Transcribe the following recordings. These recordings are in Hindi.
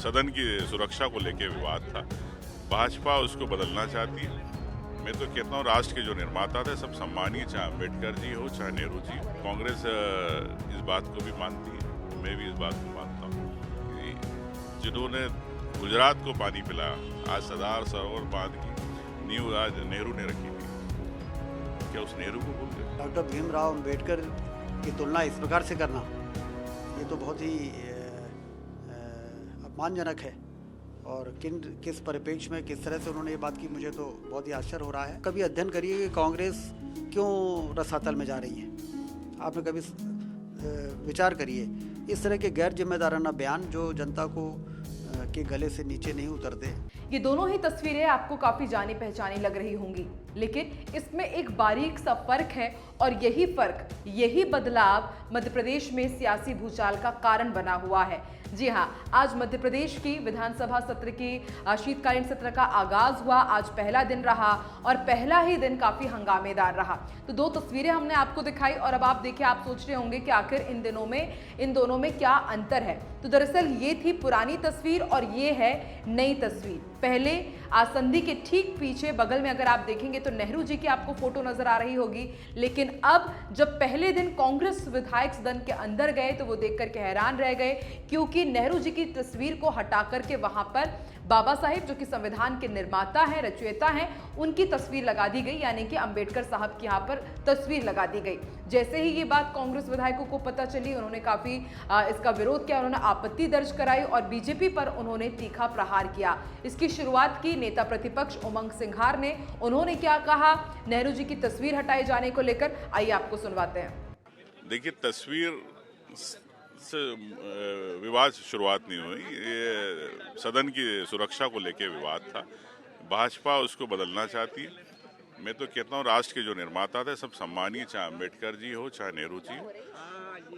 सदन की सुरक्षा को लेकर विवाद था। भाजपा उसको बदलना चाहती है। मैं तो कहता हूँ राष्ट्र के जो निर्माता थे सब सम्मानीय, चाहे अम्बेडकर जी हो चाहे नेहरू जी। कांग्रेस इस बात को भी मानती है, मैं भी इस बात को मानता हूँ कि जिन्होंने गुजरात को पानी पिलाया, आज सरदार सरोवर बांध की नींव आज नेहरू ने रखी थी, क्या उस नेहरू को भूल गए? डॉक्टर भीमराव अंबेडकर की तुलना इस प्रकार से करना ये तो बहुत ही अपमानजनक है। और किस परिप्रेक्ष्य में किस तरह से उन्होंने ये बात की, मुझे तो बहुत ही आश्चर्य हो रहा है। कभी अध्ययन करिए कि कांग्रेस क्यों रसातल में जा रही है। आपने कभी विचार करिए इस तरह के गैर जिम्मेदाराना बयान जो जनता को के गले से नीचे नहीं उतरते। ये दोनों ही तस्वीरें आपको काफी जानी पहचानी लग रही होंगी, लेकिन इसमें एक बारीक सा फर्क है और यही फर्क, यही बदलाव मध्य प्रदेश में सियासी भूचाल का कारण बना हुआ है। जी हाँ, आज मध्य प्रदेश की विधानसभा सत्र की शीतकालीन सत्र का आगाज हुआ। आज पहला दिन रहा और पहला ही दिन काफी हंगामेदार रहा। तो दो तस्वीरें हमने आपको दिखाई और अब आप देखिए, आप सोच रहे होंगे कि आखिर इन दोनों में क्या अंतर है। तो दरअसल ये थी पुरानी तस्वीर और ये है नई तस्वीर। पहले आसंदी के ठीक पीछे बगल में अगर आप देखेंगे तो नेहरू जी की आपको फोटो नजर आ रही होगी, लेकिन अब जब पहले दिन कांग्रेस विधायक सदन के अंदर गए तो वो देखकर के हैरान रह गए, क्योंकि नेहरू जी की तस्वीर को हटा करके वहां पर बाबा साहेब जो कि संविधान के निर्माता हैं, रचयिता हैं, उनकी तस्वीर लगा दी गई, यानी कि अंबेडकर साहब की यहाँ पर तस्वीर लगा दी गई। जैसे ही ये बात कांग्रेस विधायकों को पता चली, उन्होंने काफी इसका विरोध किया, उन्होंने आपत्ति दर्ज कराई और बीजेपी पर उन्होंने तीखा प्रहार किया। इसकी शुरुआत की नेता प्रतिपक्ष उमंग सिंघार ने। उन्होंने क्या कहा नेहरू जी की तस्वीर हटाए जाने को लेकर, आइए आपको सुनवाते हैं। देखिए, तस्वीर से विवाद से शुरुआत नहीं हुई, ये सदन की सुरक्षा को लेकर विवाद था। भाजपा उसको बदलना चाहती है। मैं तो कहता हूँ राष्ट्र के जो निर्माता थे सब सम्मानीय, चाहे अम्बेडकर जी हो चाहे नेहरू जी।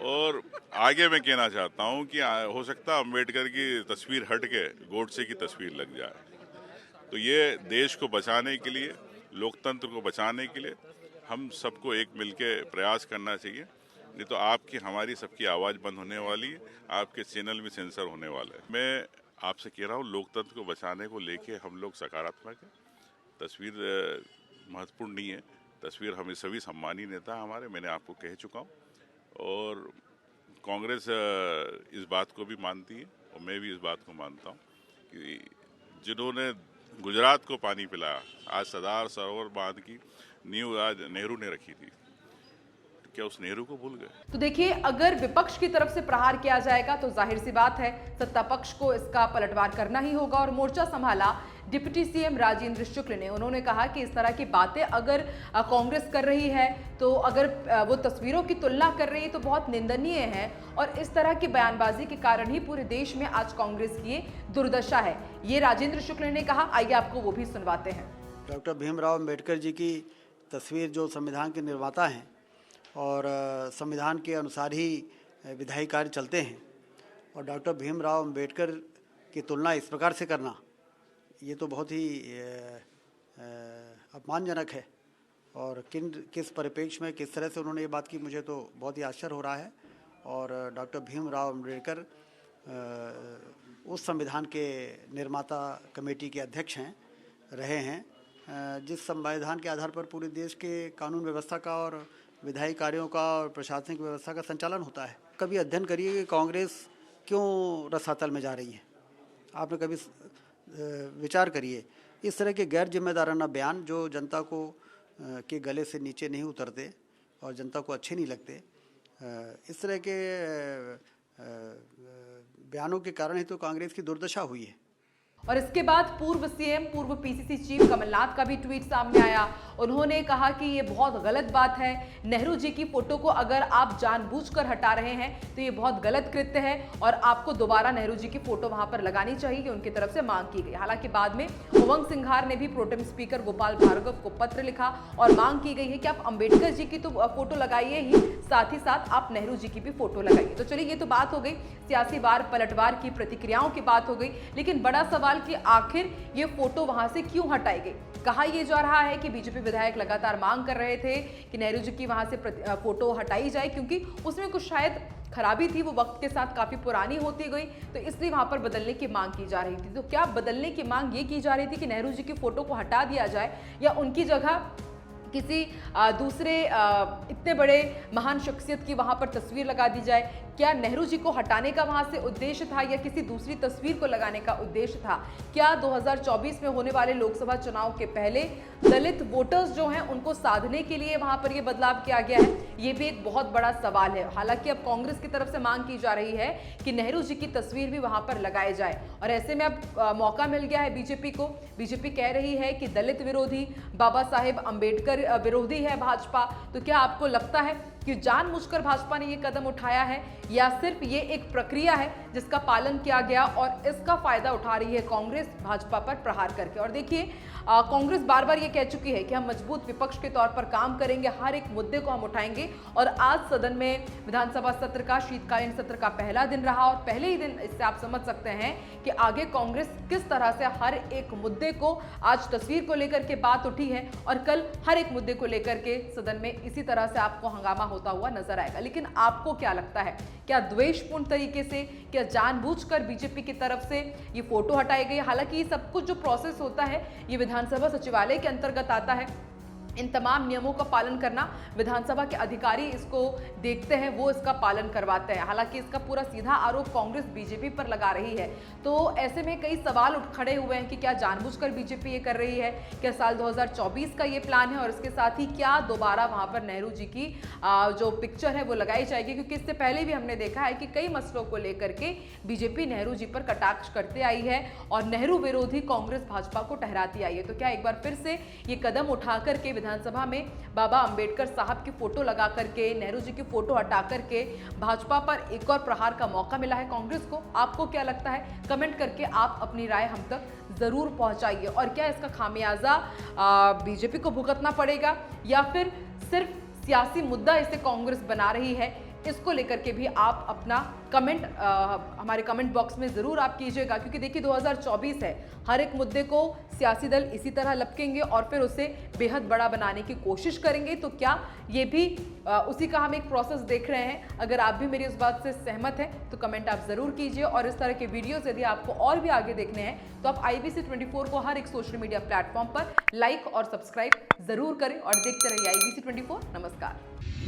और आगे मैं कहना चाहता हूँ कि हो सकता है अम्बेडकर की तस्वीर हट के गोडसे की तस्वीर लग जाए। तो ये देश को बचाने के लिए, लोकतंत्र को बचाने के लिए हम सबको एक मिलके प्रयास करना चाहिए। नहीं तो आपकी हमारी सबकी आवाज़ बंद होने वाली है, आपके चैनल भी सेंसर होने वाला है। मैं आपसे कह रहा हूँ लोकतंत्र को बचाने को लेके हम लोग सकारात्मक हैं। तस्वीर महत्वपूर्ण नहीं है, तस्वीर हमें सभी सम्मानीय नेता हमारे, मैंने आपको कह चुका हूँ। और कांग्रेस इस बात को भी मानती है और मैं भी इस बात को मानता हूँ कि जिन्होंने गुजरात को पानी पिलाया, आज सरदार सरोवर बांध की नींव आज नेहरू ने रखी थी, क्या उस नेहरू को भूल गए? तो देखिए, अगर विपक्ष की तरफ से प्रहार किया जाएगा तो जाहिर सी बात है सत्ता पक्ष को इसका पलटवार करना ही होगा। और मोर्चा संभाला डिप्टी सीएम राजेंद्र शुक्ल ने। उन्होंने कहा कि इस तरह की बातें अगर कांग्रेस कर रही है, तो अगर वो तस्वीरों की तुलना कर रही है तो बहुत निंदनीय है और इस तरह की बयानबाजी के कारण ही पूरे देश में आज कांग्रेस की दुर्दशा है, ये राजेंद्र शुक्ल ने कहा। आइए आपको वो भी सुनवाते हैं। डॉक्टर भीमराव अंबेडकर जी की तस्वीर, जो संविधान के निर्माता हैं और संविधान के अनुसार ही विधायी कार्य चलते हैं, और डॉक्टर भीमराव अंबेडकर की तुलना इस प्रकार से करना ये तो बहुत ही अपमानजनक है। और किस परिप्रेक्ष्य में किस तरह से उन्होंने ये बात की, मुझे तो बहुत ही आश्चर्य हो रहा है। और डॉक्टर भीमराव अंबेडकर उस संविधान के निर्माता कमेटी के अध्यक्ष रहे हैं जिस संविधान के आधार पर पूरे देश के कानून व्यवस्था का और विधायी कार्यों का और प्रशासनिक व्यवस्था का संचालन होता है। कभी अध्ययन करिए कि कांग्रेस क्यों रसातल में जा रही है। आपने कभी विचार करिए इस तरह के गैर जिम्मेदाराना बयान जो जनता को के गले से नीचे नहीं उतरते और जनता को अच्छे नहीं लगते, इस तरह के बयानों के कारण ही तो कांग्रेस की दुर्दशा हुई है। और इसके बाद पूर्व सीएम, पूर्व पीसीसी चीफ कमलनाथ का भी ट्वीट सामने आया। उन्होंने कहा कि ये बहुत गलत बात है, नेहरू जी की फोटो को अगर आप जानबूझकर हटा रहे हैं तो ये बहुत गलत कृत्य है और आपको दोबारा नेहरू जी की फोटो वहां पर लगानी चाहिए, उनकी तरफ से मांग की गई। हालांकि बाद में उमंग सिंघार ने भी प्रोटेम स्पीकर गोपाल भार्गव को पत्र लिखा और मांग की गई है कि आप अंबेडकर जी की तो फोटो लगाइए ही, साथ ही साथ आप नेहरू जी की भी फोटो लगाइए। तो चलिए, ये तो बात हो गई सियासी वार पलटवार की, प्रतिक्रियाओं की बात हो गई, लेकिन बड़ा सवाल कि आखिर ये फोटो वहां से क्यों हटाई गई। कहा यह जा रहा है कि बीजेपी विधायक लगातार मांग कर रहे थे कि नेहरू जी की वहां से फोटो हटाई जाए, क्योंकि उसमें कुछ शायद खराबी थी वो वक्त के साथ काफी पुरानी होती गई, तो इसलिए वहां पर बदलने की मांग की जा रही थी। तो क्या बदलने की मांग ये की जा रही थी कि नेहरू जी की फोटो को हटा दिया जाए या उनकी जगह किसी दूसरे इतने बड़े महान शख्सियत की वहां पर तस्वीर लगा दी जाए? क्या नेहरू जी को हटाने का वहां से उद्देश्य था या किसी दूसरी तस्वीर को लगाने का उद्देश्य था? क्या 2024 में होने वाले लोकसभा चुनाव के पहले दलित वोटर्स जो हैं उनको साधने के लिए वहां पर यह बदलाव किया गया है? ये भी एक बहुत बड़ा सवाल है। हालांकि अब कांग्रेस की तरफ से मांग की जा रही है कि नेहरू जी की तस्वीर भी वहां पर लगाई जाए, और ऐसे में अब मौका मिल गया है बीजेपी को। बीजेपी कह रही है कि दलित विरोधी, बाबा साहेब अंबेडकर विरोधी है भाजपा। तो क्या आपको लगता है कि जानबूझकर भाजपा ने ये कदम उठाया है या सिर्फ ये एक प्रक्रिया है जिसका पालन किया गया और इसका फायदा उठा रही है कांग्रेस भाजपा पर प्रहार करके? और देखिए, कांग्रेस बार बार ये कह चुकी है कि हम मजबूत विपक्ष के तौर पर काम करेंगे, हर एक मुद्दे को हम उठाएंगे। और आज सदन में विधानसभा सत्र का, शीतकालीन सत्र का पहला दिन रहा, और पहले ही दिन इससे आप समझ सकते हैं कि आगे कांग्रेस किस तरह से हर एक मुद्दे को, आज तस्वीर को लेकर के बात उठी है और कल हर एक मुद्दे को लेकर के सदन में इसी तरह से आपको हंगामा होता हुआ नजर आएगा। लेकिन आपको क्या लगता है, क्या द्वेषपूर्ण तरीके से, क्या जानबूझकर बीजेपी की तरफ से ये फोटो हटाई गई? हालांकि ये सब कुछ जो प्रोसेस होता है ये विधानसभा सचिवालय के अंतर्गत आता है। इन तमाम नियमों का पालन करना विधानसभा के अधिकारी इसको देखते हैं, वो इसका पालन करवाते हैं। हालांकि इसका पूरा सीधा आरोप कांग्रेस बीजेपी पर लगा रही है। तो ऐसे में कई सवाल उठ खड़े हुए हैं कि क्या जानबूझकर बीजेपी ये कर रही है? क्या साल 2024 का ये प्लान है? और इसके साथ ही क्या दोबारा वहां पर नेहरू जी की जो पिक्चर है वो लगाई जाएगी? क्योंकि इससे पहले भी हमने देखा है कि कई मसलों को लेकर के बीजेपी नेहरू जी पर कटाक्ष करते आई है और नेहरू विरोधी कांग्रेस भाजपा को ठहराती आई है। तो क्या एक बार फिर से ये कदम उठा करके विधानसभा में बाबा अंबेडकर साहब की फोटो लगा करके, नेहरू जी की फोटो हटा करके भाजपा पर एक और प्रहार का मौका मिला है कांग्रेस को? आपको क्या लगता है? कमेंट करके आप अपनी राय हम तक जरूर पहुंचाइए। और क्या इसका खामियाजा बीजेपी को भुगतना पड़ेगा या फिर सिर्फ सियासी मुद्दा इसे कांग्रेस बना रही है? इसको लेकर के भी आप अपना कमेंट हमारे कमेंट बॉक्स में जरूर आप कीजिएगा, क्योंकि देखिए 2024 है, हर एक मुद्दे को सियासी दल इसी तरह लपकेंगे और फिर उसे बेहद बड़ा बनाने की कोशिश करेंगे। तो क्या ये भी उसी का हम एक प्रोसेस देख रहे हैं? अगर आप भी मेरी उस बात से सहमत हैं तो कमेंट आप जरूर कीजिए। और इस तरह के वीडियोस यदि आपको और भी आगे देखने हैं तो आप IBC 24 को हर एक सोशल मीडिया प्लेटफॉर्म पर लाइक और सब्सक्राइब जरूर करें और देखते रहिए IBC 24। नमस्कार।